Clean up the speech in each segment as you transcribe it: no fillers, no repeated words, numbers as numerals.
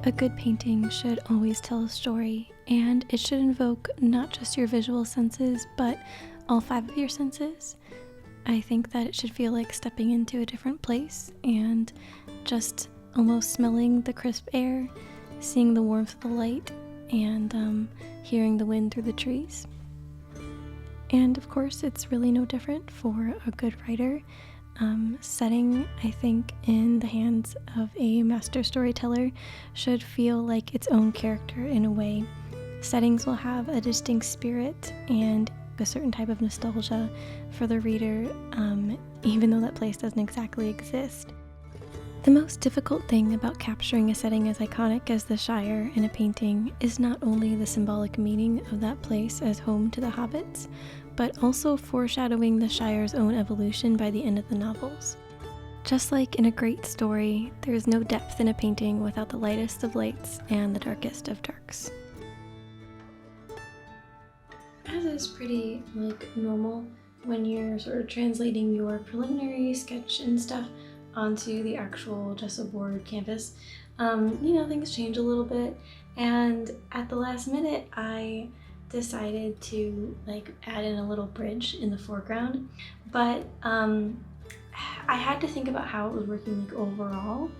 think a good painting should always tell a story, and it should invoke not just your visual senses, but all 5 of your senses. I think that it should feel like stepping into a different place and just almost smelling the crisp air, seeing the warmth of the light, and hearing the wind through the trees. And of course, it's really no different for a good writer. Setting, I think, in the hands of a master storyteller should feel like its own character in a way. Settings will have a distinct spirit and a certain type of nostalgia for the reader, even though that place doesn't exactly exist. The most difficult thing about capturing a setting as iconic as the Shire in a painting is not only the symbolic meaning of that place as home to the hobbits, but also foreshadowing the Shire's own evolution by the end of the novels. Just like in a great story, there is no depth in a painting without the lightest of lights and the darkest of darks. As is pretty normal when you're sort of translating your preliminary sketch and stuff onto the actual gesso board canvas, things change a little bit, and at the last minute I decided to add in a little bridge in the foreground, but I had to think about how it was working overall,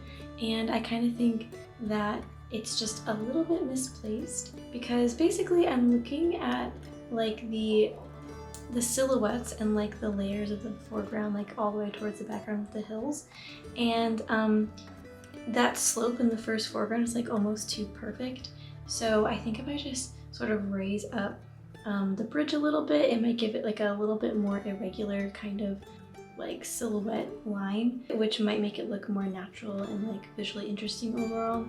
and I kind of think that it's just a little bit misplaced, because basically I'm looking at the silhouettes and the layers of the foreground all the way towards the background of the hills, and that slope in the first foreground is almost too perfect. So I think if I just sort of raise up the bridge a little bit, it might give it a little bit more irregular kind of silhouette line, which might make it look more natural and visually interesting overall.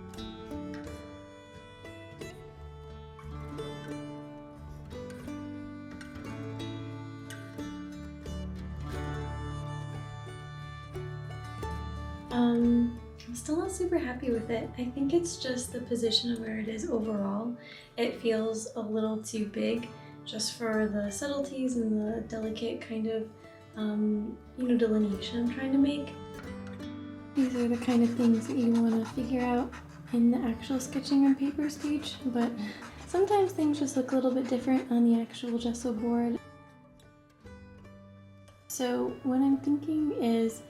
I'm still not super happy with it. I think it's just the position of where it is overall. It feels a little too big just for the subtleties and the delicate kind of, delineation I'm trying to make. These are the kind of things that you want to figure out in the actual sketching on paper stage, but sometimes things just look a little bit different on the actual gesso board. So what I'm thinking is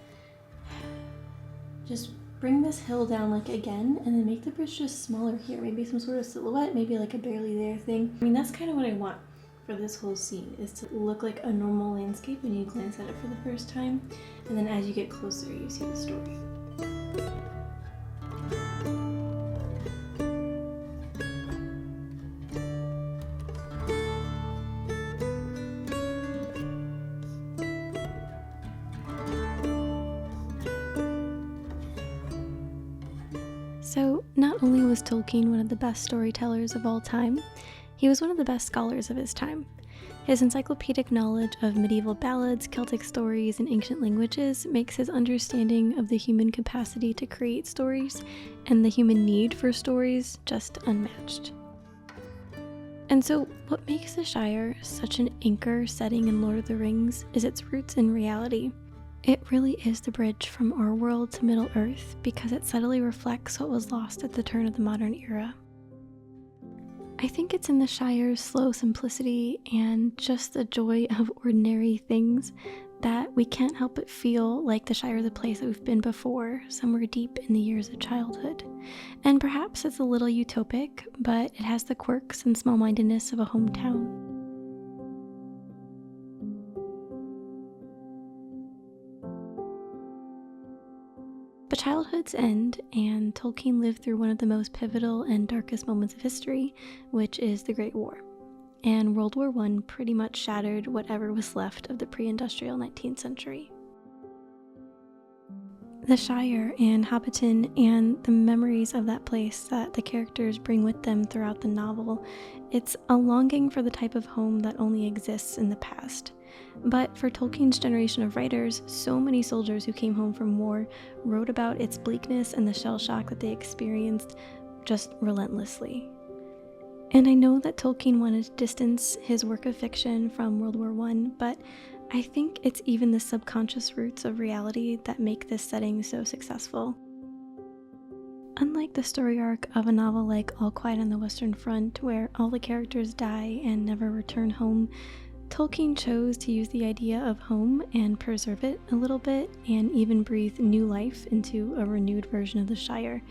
just bring this hill down again, and then make the bridge just smaller here. Maybe some sort of silhouette, maybe a barely there thing. I mean, that's kind of what I want for this whole scene, is to look like a normal landscape when you glance at it for the first time, and then as you get closer, you see the story. So, not only was Tolkien one of the best storytellers of all time, he was one of the best scholars of his time. His encyclopedic knowledge of medieval ballads, Celtic stories, and ancient languages makes his understanding of the human capacity to create stories and the human need for stories just unmatched. And so, what makes the Shire such an anchor setting in Lord of the Rings is its roots in reality. It really is the bridge from our world to Middle-earth, because it subtly reflects what was lost at the turn of the modern era. I think it's in the Shire's slow simplicity and just the joy of ordinary things that we can't help but feel like the Shire is a place that we've been before, somewhere deep in the years of childhood. And perhaps it's a little utopic, but it has the quirks and small-mindedness of a hometown. But childhoods end, and Tolkien lived through one of the most pivotal and darkest moments of history, which is the Great War. And World War I pretty much shattered whatever was left of the pre-industrial 19th century. The Shire and Hobbiton and the memories of that place that the characters bring with them throughout the novel, it's a longing for the type of home that only exists in the past. But for Tolkien's generation of writers, so many soldiers who came home from war wrote about its bleakness and the shell shock that they experienced just relentlessly. And I know that Tolkien wanted to distance his work of fiction from World War I, but I think it's even the subconscious roots of reality that make this setting so successful. Unlike the story arc of a novel like All Quiet on the Western Front, where all the characters die and never return home, Tolkien chose to use the idea of home and preserve it a little bit, and even breathe new life into a renewed version of the Shire.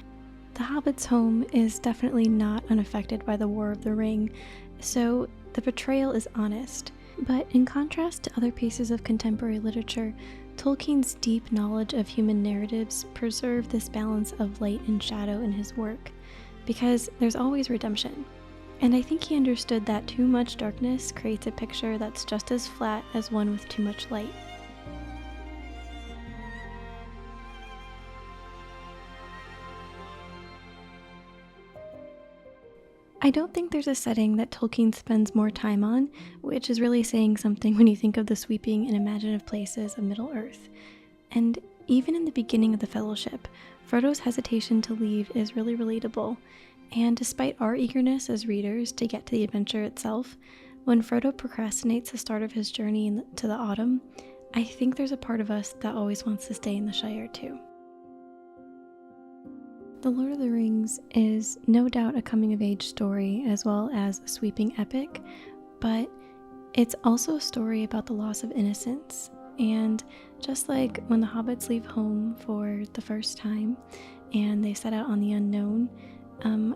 The Hobbit's home is definitely not unaffected by the War of the Ring, so the portrayal is honest. But in contrast to other pieces of contemporary literature, Tolkien's deep knowledge of human narratives preserved this balance of light and shadow in his work, because there's always redemption. And I think he understood that too much darkness creates a picture that's just as flat as one with too much light. I don't think there's a setting that Tolkien spends more time on, which is really saying something when you think of the sweeping and imaginative places of Middle-earth. And even in the beginning of the Fellowship, Frodo's hesitation to leave is really relatable. And despite our eagerness as readers to get to the adventure itself, when Frodo procrastinates the start of his journey to the autumn, I think there's a part of us that always wants to stay in the Shire too. The Lord of the Rings is no doubt a coming-of-age story as well as a sweeping epic, but it's also a story about the loss of innocence. And just like when the hobbits leave home for the first time and they set out on the unknown,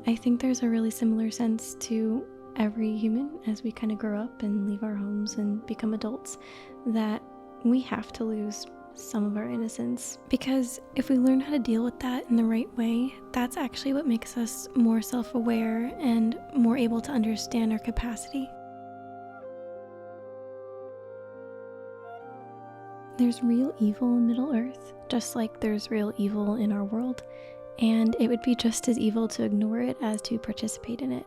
I think there's a really similar sense to every human as we kind of grow up and leave our homes and become adults, that we have to lose some of our innocence, because if we learn how to deal with that in the right way, that's actually what makes us more self-aware and more able to understand our capacity. There's real evil in Middle-earth, just like there's real evil in our world, and it would be just as evil to ignore it as to participate in it.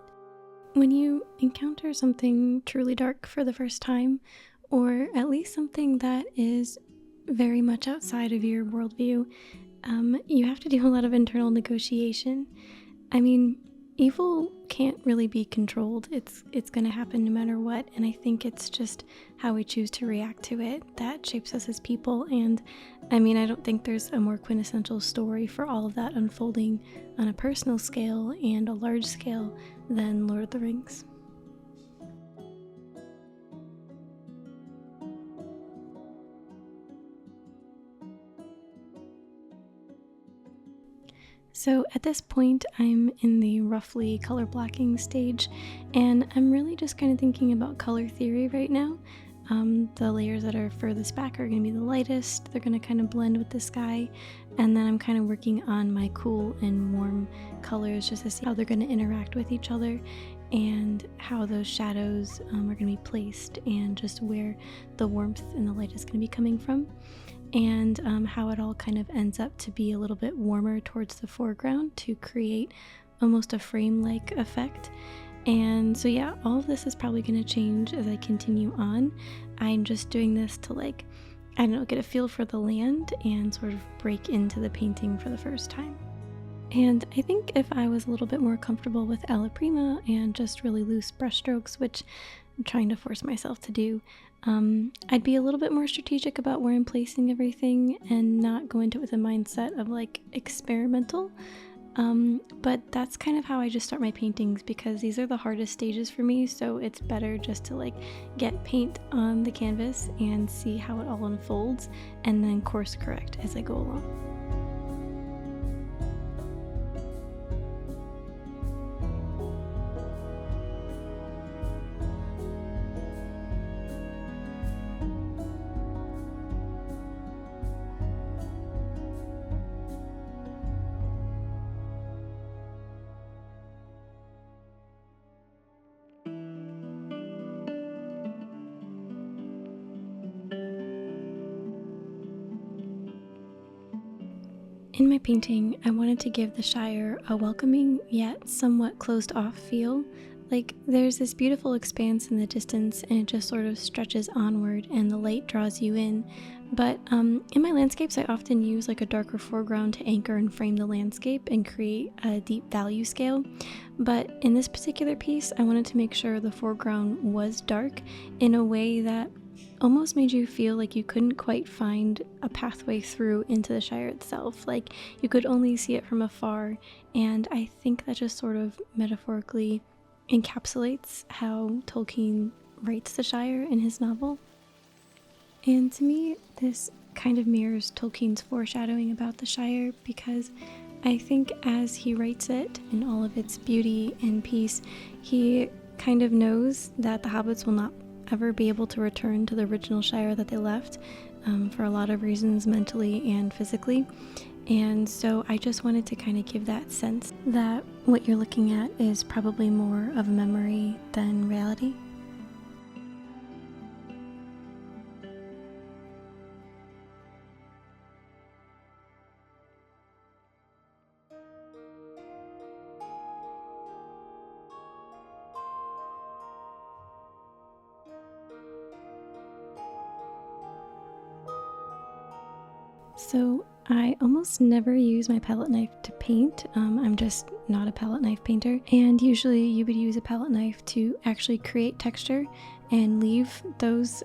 When you encounter something truly dark for the first time, or at least something that is very much outside of your worldview, you have to do a lot of internal negotiation. I mean, evil can't really be controlled. It's going to happen no matter what, and I think it's just how we choose to react to it that shapes us as people. And I mean, I don't think there's a more quintessential story for all of that unfolding on a personal scale and a large scale than Lord of the Rings. So at this point, I'm in the roughly color blocking stage, and I'm really just kind of thinking about color theory right now. The layers that are furthest back are going to be the lightest. They're going to kind of blend with the sky, and then I'm kind of working on my cool and warm colors just to see how they're going to interact with each other and how those shadows are going to be placed, and just where the warmth and the light is going to be coming from. And how it all kind of ends up to be a little bit warmer towards the foreground to create almost a frame-like effect. And so yeah, all of this is probably going to change as I continue on. I'm just doing this to, like, I don't know, get a feel for the land and sort of break into the painting for the first time. And I think if I was a little bit more comfortable with alla prima and just really loose brushstrokes, which I'm trying to force myself to do, I'd be a little bit more strategic about where I'm placing everything and not go into it with a mindset of like experimental. But that's kind of how I just start my paintings, because these are the hardest stages for me, so it's better just to like get paint on the canvas and see how it all unfolds, and then course correct as I go along. In my painting, I wanted to give the Shire a welcoming yet somewhat closed off feel. Like there's this beautiful expanse in the distance and it just sort of stretches onward and the light draws you in. But in my landscapes, I often use like a darker foreground to anchor and frame the landscape and create a deep value scale. But in this particular piece, I wanted to make sure the foreground was dark in a way that almost made you feel like you couldn't quite find a pathway through into the Shire itself. Like you could only see it from afar, and I think that just sort of metaphorically encapsulates how Tolkien writes the Shire in his novel. And to me, this kind of mirrors Tolkien's foreshadowing about the Shire, because I think as he writes it in all of its beauty and peace, he kind of knows that the hobbits will not ever be able to return to the original Shire that they left, for a lot of reasons, mentally and physically. And so I just wanted to kind of give that sense that what you're looking at is probably more of a memory than reality. So I almost never use my palette knife to paint. I'm just not a palette knife painter. And usually you would use a palette knife to actually create texture and leave those,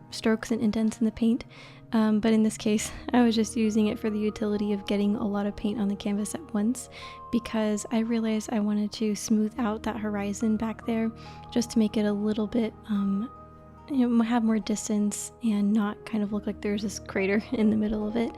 strokes and indents in the paint. But in this case, I was just using it for the utility of getting a lot of paint on the canvas at once, because I realized I wanted to smooth out that horizon back there just to make it a little bit have more distance and not kind of look like there's this crater in the middle of it.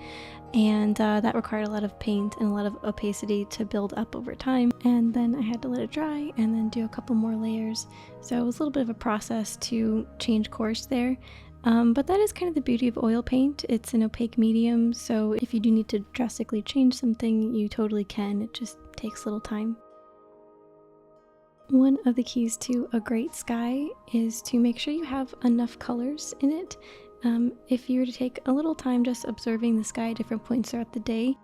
And that required a lot of paint and a lot of opacity to build up over time, and then I had to let it dry and then do a couple more layers. So it was a little bit of a process to change course there. But that is kind of the beauty of oil paint. It's an opaque medium, so if you do need to drastically change something, you totally can. It just takes a little time. One of the keys to a great sky is to make sure you have enough colors in it. If you were to take a little time just observing the sky at different points throughout the day,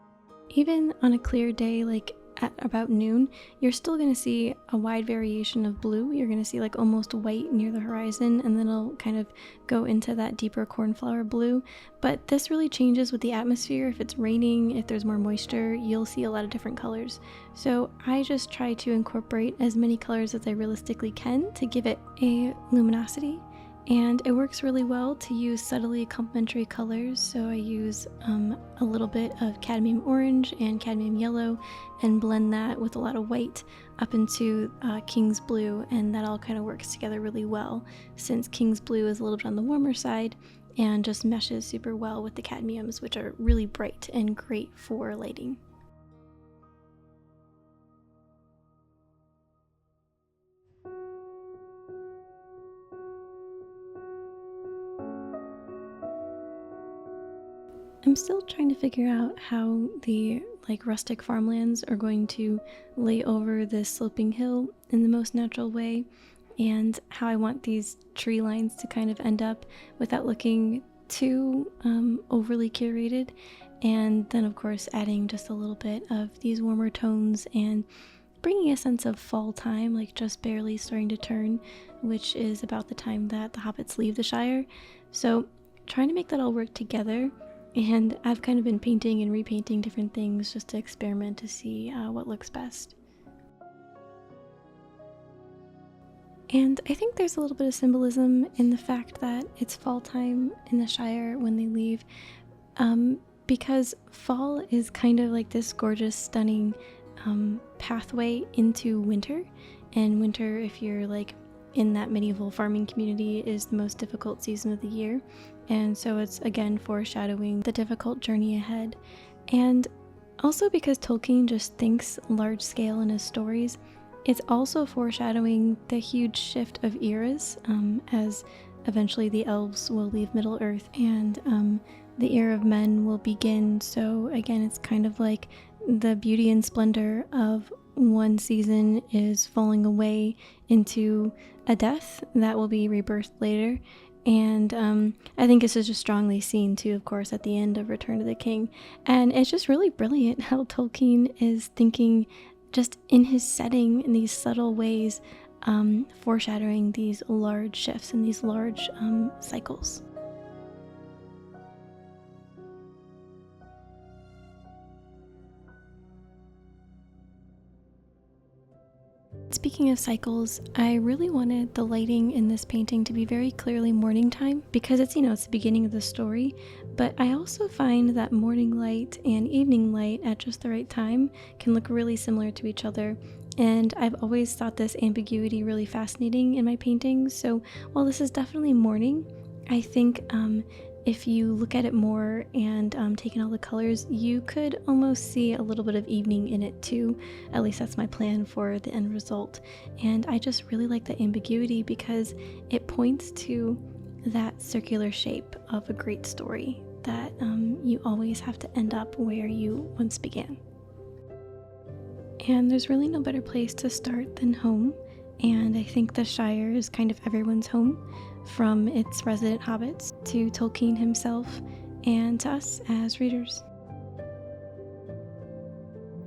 even on a clear day like at about noon, you're still going to see a wide variation of blue. You're going to see like almost white near the horizon, and then it'll kind of go into that deeper cornflower blue. But this really changes with the atmosphere. If it's raining, if there's more moisture, you'll see a lot of different colors. So I just try to incorporate as many colors as I realistically can to give it a luminosity. And it works really well to use subtly complementary colors. So I use a little bit of cadmium orange and cadmium yellow and blend that with a lot of white up into King's Blue, and that all kind of works together really well, since King's Blue is a little bit on the warmer side and just meshes super well with the cadmiums, which are really bright and great for lighting. I'm still trying to figure out how the rustic farmlands are going to lay over this sloping hill in the most natural way, and how I want these tree lines to kind of end up without looking too overly curated, and then of course adding just a little bit of these warmer tones and bringing a sense of fall time, like just barely starting to turn, which is about the time that the hobbits leave the Shire. So trying to make that all work together. And I've kind of been painting and repainting different things just to experiment to see what looks best. And I think there's a little bit of symbolism in the fact that it's fall time in the Shire when they leave, because fall is kind of like this gorgeous, stunning pathway into winter. And winter, if you're like in that medieval farming community, is the most difficult season of the year. And so it's again foreshadowing the difficult journey ahead. And also because Tolkien just thinks large scale in his stories, it's also foreshadowing the huge shift of eras, as eventually the elves will leave Middle Earth and the era of men will begin. So again, it's kind of like the beauty and splendor of one season is falling away into a death that will be rebirthed later. And I think this is just strongly seen too, of course, at the end of Return of the King. And it's just really brilliant how Tolkien is thinking just in his setting in these subtle ways, foreshadowing these large shifts and these large cycles. It's speaking of cycles, I really wanted the lighting in this painting to be very clearly morning time because it's, it's the beginning of the story, but I also find that morning light and evening light at just the right time can look really similar to each other. And I've always thought this ambiguity really fascinating in my paintings. So while this is definitely morning, I think if you look at it more and take in all the colors, you could almost see a little bit of evening in it too. At least that's my plan for the end result. And I just really like the ambiguity because it points to that circular shape of a great story that you always have to end up where you once began. And there's really no better place to start than home. And I think the Shire is kind of everyone's home, from its resident hobbits to Tolkien himself and to us as readers.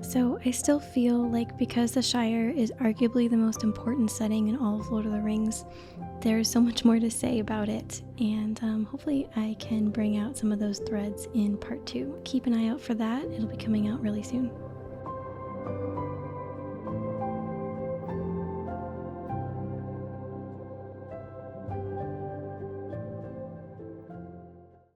So I still feel like because the Shire is arguably the most important setting in all of Lord of the Rings, there's so much more to say about it, and hopefully I can bring out some of those threads in part 2. Keep an eye out for that, it'll be coming out really soon.